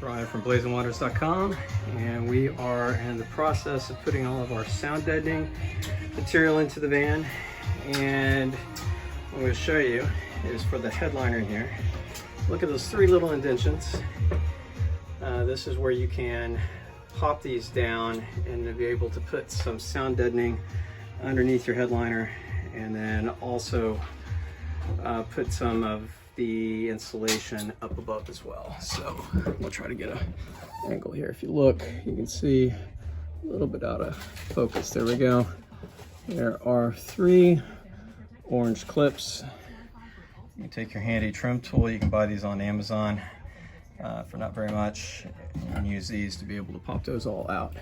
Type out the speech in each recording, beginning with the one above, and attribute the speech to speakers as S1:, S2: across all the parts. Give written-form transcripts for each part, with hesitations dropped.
S1: Brian from blazingwaters.com, and we are in the process of putting all of our sound deadening material into the van. And what I'm going to show you is for the headliner here. Look at those three little indentions. This is where you can pop these down and to be able to put some sound deadening underneath your headliner, and then also put some of the insulation up above as well. So we'll try to get an angle here. If you look, you can see a little bit out of focus. There we go. There are three orange clips. You can take your handy trim tool. You can buy these on Amazon for not very much, and use these to be able to pop those all out.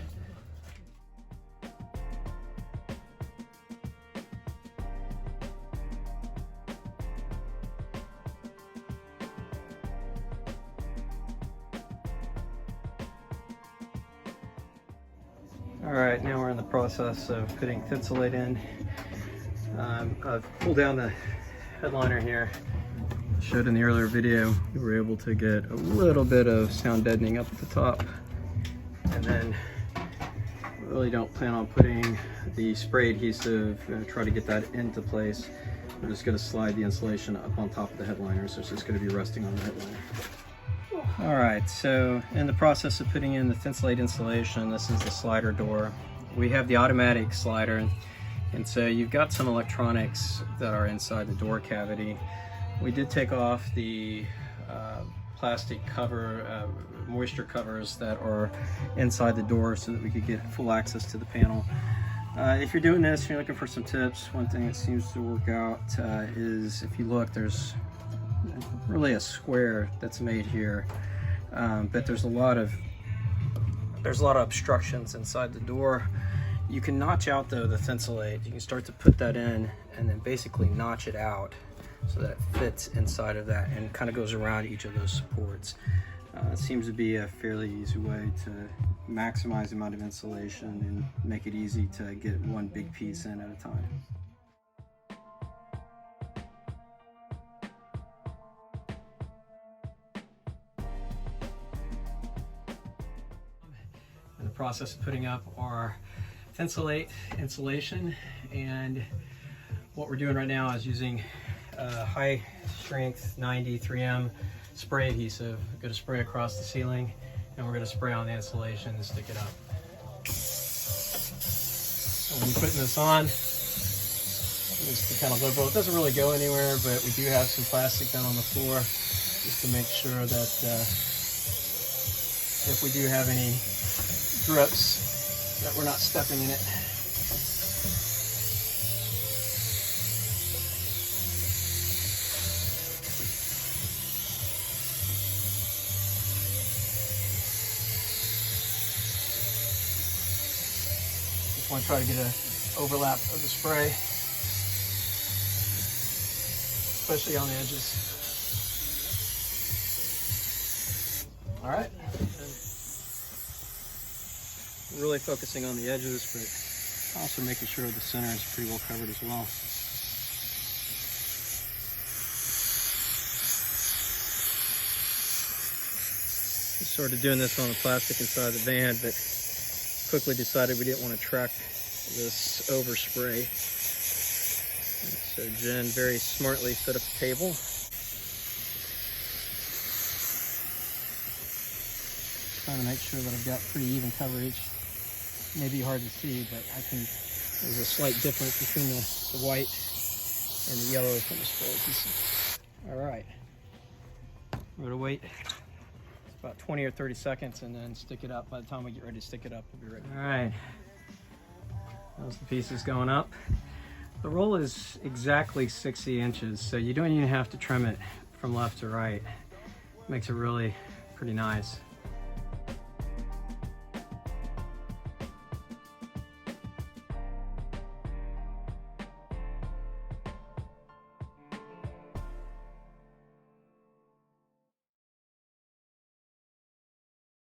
S1: All right, now we're in the process of putting THINSULATE in. I've pulled down the headliner here. Showed in the earlier video, we were able to get a little bit of sound deadening up at the top, and then we really don't plan on putting the spray adhesive, try to get that into place. We're just going to slide the insulation up on top of the headliner, so it's just going to be resting on the headliner. All right, so in the process of putting in the THINSULATE insulation, this is the slider door. We have the automatic slider, and so you've got some electronics that are inside the door cavity. We did take off the plastic cover, moisture covers that are inside the door so that we could get full access to the panel. If you're doing this and you're looking for some tips, one thing that seems to work out is, if you look, there's really a square that's made here, but there's a lot of obstructions inside the door. You can notch out though the THINSULATE. You can start to put that in and then basically notch it out so that it fits inside of that and kind of goes around each of those supports. It seems to be a fairly easy way to maximize the amount of insulation and make it easy to get one big piece in at a time. In the process of putting up our THINSULATE insulation, and what we're doing right now is using high strength 90 3M spray adhesive. We're going to spray across the ceiling, and we're going to spray on the insulation and stick it up. So when we're putting this on, just to kind of liberal, it doesn't really go anywhere, but we do have some plastic down on the floor just to make sure that if we do have any drips, that we're not stepping in it. Just want to try to get an overlap of the spray, especially on the edges. All right. Really focusing on the edges, but also making sure the center is pretty well covered as well. Just sort of doing this on the plastic inside the van, but quickly decided we didn't want to track this overspray. So Jen very smartly set up a table. Trying to make sure that I've got pretty even coverage. Maybe hard to see, but there's a slight difference between the white and the yellow from the spray adhesive. All right, we're gonna wait about 20 or 30 seconds and then stick it up. By the time we get ready to stick it up, we'll be ready. All right, those the pieces going up. The roll is exactly 60 inches, so you don't even have to trim it from left to right. Makes it really pretty nice.